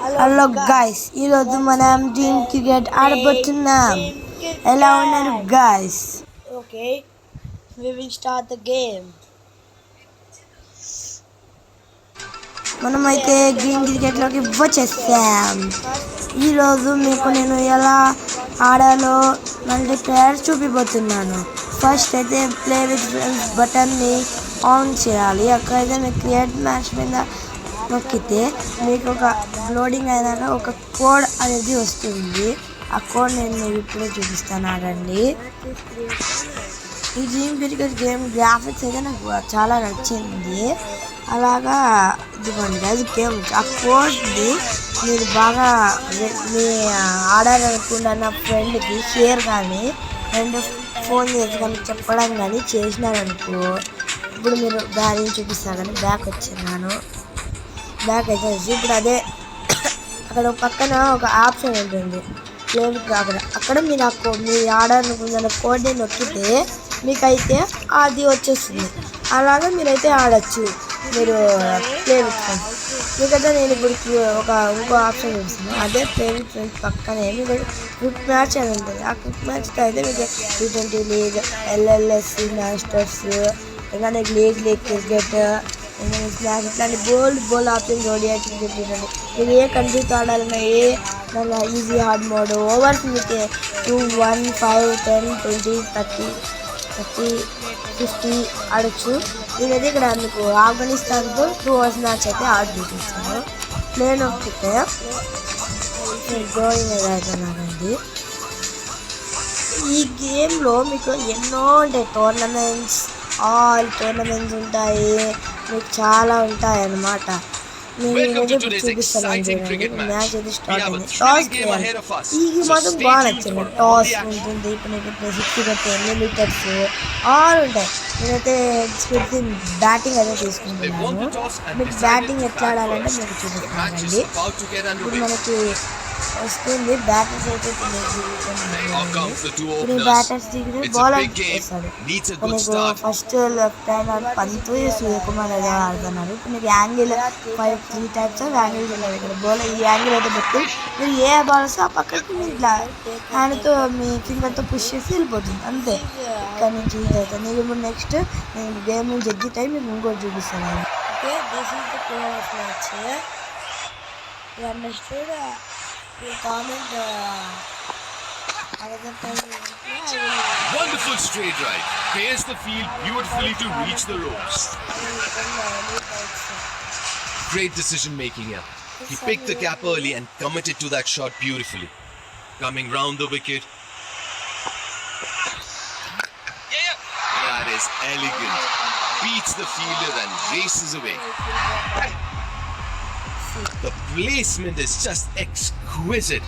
Hello guys, ఈరోజు మనం dream cricket ఆడబోతున్నాం. ఎలా ఉన్నారు guys? Okay, we will start the game. మనమైతే గ్రీన్ క్రికెట్లోకి వచ్చేసాం. ఈరోజు మీకు నేను ఎలా ఆడాలో మల్టీప్లేయర్ చూపిపోతున్నాను. ఫస్ట్ అయితే ప్లే విత్ ఫ్రెండ్స్ బటన్ని ఆన్ చేయాలి. అక్కడైతే మీకు క్రియేట్ మ్యాచ్ మీద నొక్కితే మీకు ఒక లోడింగ్ అయినాక ఒక కోడ్ అనేది వస్తుంది. ఆ కోడ్ నేను మీకు ఇప్పుడే చూపిస్తాను, ఆడండి. ఈ డ్రీమ్ క్రికెట్ గేమ్ గ్రాఫిక్స్ అయితే నాకు చాలా నచ్చింది. అలాగా ఇదిగోండి అది గేమ్. ఆ కోడ్ని మీరు బాగా మీ ఆడాలనుకున్న ఫ్రెండ్కి షేర్ కానీ అండ్ ఫోన్ చేసి కానీ చెప్పడం కానీ చేసినారనుకో, ఇప్పుడు మీరు దారిని చూపిస్తారు కానీ బ్యాక్ వచ్చినాను. బ్యాక్ అయితే ఇప్పుడు అదే అక్కడ పక్కన ఒక ఆప్షన్ ఉంటుంది, అక్కడ మీరు మీ ఆడాలనుకున్న కోడ్ని నొక్కితే మీకైతే అది వచ్చేస్తుంది. అలాగే మీరైతే ఆడచ్చు. మీరు ప్లే విత్ ఫ్రెండ్స్ మీకైతే నేను ఇప్పుడు ఇంకో ఆప్షన్ చూపిస్తున్నాను. అదే ప్లే విత్ ఫ్రెండ్స్ పక్కనే మీకు క్విక్ మ్యాచ్ అని ఉంటుంది. ఆ క్విక్ మ్యాచ్తో అయితే మీకు T20 లీగ్, LLS మాస్టర్స్, ఇంకా లీగ్ క్రికెట్, ఇట్లాంటి బోల్డ్ ఆప్షన్స్ ODI క్రికెట్ ఉంటుంది. మీరు ఏ కంట్రీతో ఆడాలన్నా ఈజీ హార్డ్ మోడ్ ఓవర్స్ మీకు 2, 1, 5, 10, 20, 30, 50 ఆడచ్చు. నేనైతే ఇక్కడ మీకు ఆఫ్ఘనిస్తాన్తో 2 hours మ్యాచ్ అయితే ఆడి చూపిస్తాను. ప్లేన్ నొక్కితే గోయింగ్ అవుతున్నానండి. ఈ గేమ్లో మీకు ఎన్నో ఉంటాయి టోర్నమెంట్స్, ఆల్ టోర్నమెంట్స్ ఉంటాయి, మీకు చాలా ఉంటాయి అన్నమాట. నేను చూపిస్తాను. మ్యాచ్ అయితే స్టార్ట్ అయింది. టాస్ చేయాలి. ఈ మాత్రం బాగా నచ్చింది. టాస్ ఉంటుంది. ఇప్పుడు నీకు 60 ఎన్ని మీటర్స్ ఆల్ ఉంటాయి. నేనైతే బ్యాటింగ్ అయితే తీసుకుంటున్నాను. మీకు బ్యాటింగ్ ఎట్లా ఆడాలంటే మీకు చూపిస్తానండి. ఇప్పుడు మనకి వస్తుంది బ్యాటర్స్ అయితే ఇప్పుడు బ్యాటర్స్ దిగితే బౌలర్ చేస్తాడు. నీకు first left hand Pant Suryakumar అదే ఆడుతున్నారు. ఇప్పుడు నీకు యాంగిల్ 3 types ఆఫ్ యాంగిల్స్ ఉన్నాయి. ఇక్కడ బౌలర్ ఈ యాంగిల్ అయితే పెట్టి మీరు ఏ బాల్ వస్తే ఆ పక్కకి మీరు ఇట్లా హ్యాండ్తో మీ ఫింగర్తో పుష్ చేసి వెళ్ళిపోతుంది అంతే. ఇక్కడ నుంచి ఇది అవుతుంది. ఇప్పుడు నెక్స్ట్ నేను గేమ్ నుంచి ఎగ్జిట్ అయ్యి మీకు ఇంకోటి చూపిస్తాను. Okay, this is the player of match. You understood? You comment another time. Wonderful straight drive. Clears the field beautifully to reach the ropes. Great decision making here. He picked the cap early and committed to that shot beautifully. Coming round the wicket. That is elegant. Beats the fielder and races away. The placement is just exquisite.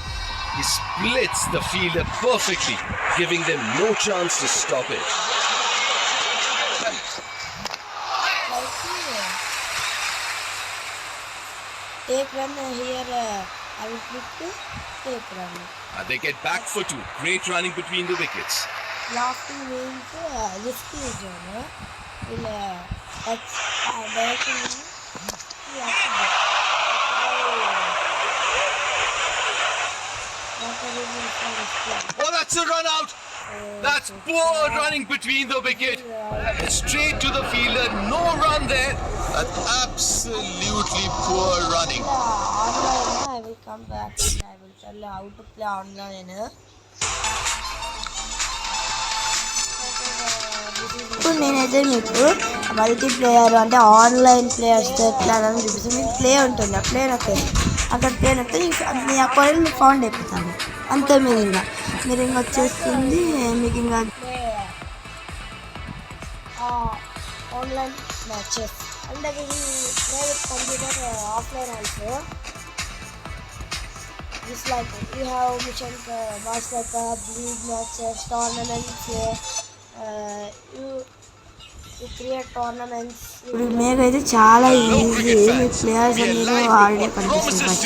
He splits the fielder perfectly, giving them no chance to stop it. Take run here. I will click to take run. They get back for 2. Great running between the wickets. Lofting means risky zone. Will touch directly. Oh, that's a run out. That's poor running between the wicket. Straight to the fielder. No run there. That's absolutely poor running. I will come back and I will tell you how to play online. ఇప్పుడు నేనైతే మీకు multiplayer అంటే online ప్లేయర్స్తో ఎట్లా అని చూపిస్తే మీకు play ఉంటుంది. ఆ ప్లే నొక్కేది అక్కడ ప్లే నొక్కితే మీ అకౌంట్ మీకు ఫౌండ్ అయిపోతాను. అంతే మీరు ఇంకా వచ్చేస్తుంది. మీకు ఇంకా online matches and we will play with computer offline also. Just like you have mission master cup, league matches, tournaments. You create tournaments. ఇప్పుడు మేకైతే చాలా ఈజీ. మీ ప్లేయర్స్ అందరూ ఆల్రెడీ కనిపిస్తుంది. ఫస్ట్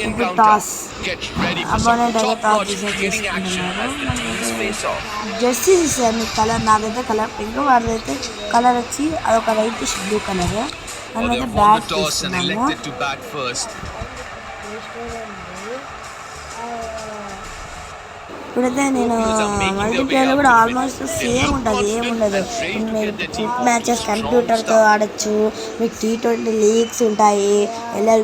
ఇప్పుడు టాస్ అపోనెంట్ అయితే టాస్ డిసైడ్ చేసుకుంటున్నారు. Jerseys ఇస్తారు మీకు colour. నాకైతే కలర్ పింక్, వాడిదైతే కలర్ వచ్చి అదొక లైట్ బ్లూ కలర్. మనమైతే బ్యాట్ తీసుకున్నాము. స్టోరీ ఉంది. ఇప్పుడైతే నేను మల్టీప్లేయర్లో కూడా ఆల్మోస్ట్ సేమ్ ఉంటుంది, ఏముండదు. మీరు క్రికెట్ మ్యాచెస్ కంప్యూటర్తో ఆడచ్చు, మీకు T20 లీగ్స్ ఉంటాయి.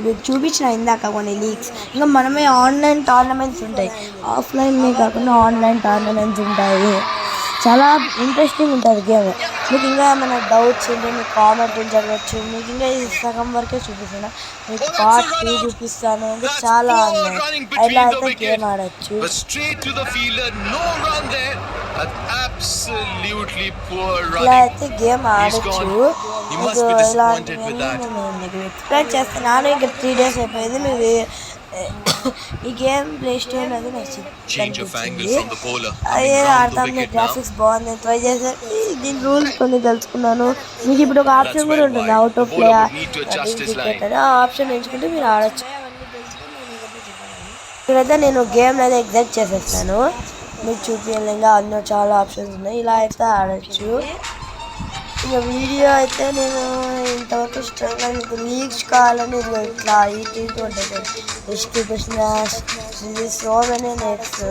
మీకు చూపించిన ఇందాక కొన్ని లీగ్స్. ఇంకా మనమే ఆన్లైన్ టోర్నమెంట్స్ ఉంటాయి, ఆఫ్లైన్ కాకుండా ఆన్లైన్ టోర్నమెంట్స్ ఉంటాయి. చాలా ఇంట్రెస్టింగ్ ఉంటుంది గేమ్. మీకు ఇంకా ఏమైనా డౌట్స్ ఉంటే మీకు కామెంట్ జరగచ్చు. మీకు ఇంకా ఈ సగం వరకే చూపిస్తున్నా, మీకు పార్ట్ 2 చూపిస్తాను. ఇంకా చాలా ఉన్నాయి, ఇలా అయితే గేమ్ ఆడచ్చు. ఇలా అయితే గేమ్ ఆడచ్చు. మీకు ఇలాంటివన్నీ నేను మీకు ఎక్స్ప్లెయిన్ చేస్తున్నాను. ఇంకా 3 days అయిపోయింది. మీకు ఈ గేమ్ ప్లే స్టోర్ అది నచ్చింది, అదే ఆడతాం. గ్రాఫిక్స్ బాగుంది, ట్రై చేసే దీని రూల్స్ కొన్ని తెలుసుకున్నాను. మీకు ఇప్పుడు ఒక ఆప్షన్ కూడా ఉంటుంది, అవుట్ ఆఫ్ ప్లే క్రికెట్. ఆ ఆప్షన్ ఎంచుకుంటే మీరు ఆడచ్చు. ఇక్కడైతే నేను గేమ్ అయితే ఎగ్జైట్ చేసేస్తాను, మీకు చూపించాలి. ఇంకా అన్నో చాలా ఆప్షన్స్ ఉన్నాయి, ఇలా అయితే ఆడచ్చు. ఇంకా వీడియో అయితే నేను ఇంతవరకు స్ట్రైక్గా మీకు లీక్స్ కావాలని ఇట్లా ఈ టీతో డిస్ట్రిబ్యూషన్ ఇది సో మెనీ నెక్స్ట్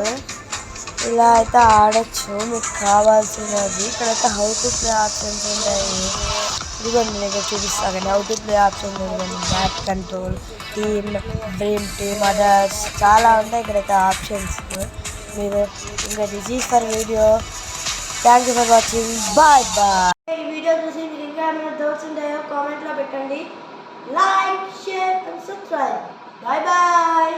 ఇలా అయితే ఆడచ్చు. మీకు కావాల్సినది ఇక్కడైతే హౌ టు ప్లే ఆప్షన్స్ ఉంటాయి. ఇదిగోండి నేను చూపిస్తాను కానీ హౌ టు ప్లే ఆప్షన్స్ ఇదిగోండి, map control, team, dream team, others చాలా ఉంటాయి ఇక్కడైతే ఆప్షన్స్. మీరు ఇంకా this is for video. Thank you for watching. Bye bye. ఈ వీడియో చూసి మీకు ఇంకా ఏమైనా డౌట్స్ ఉంటాయో కామెంట్లో పెట్టండి. Like, share and subscribe. Bye bye.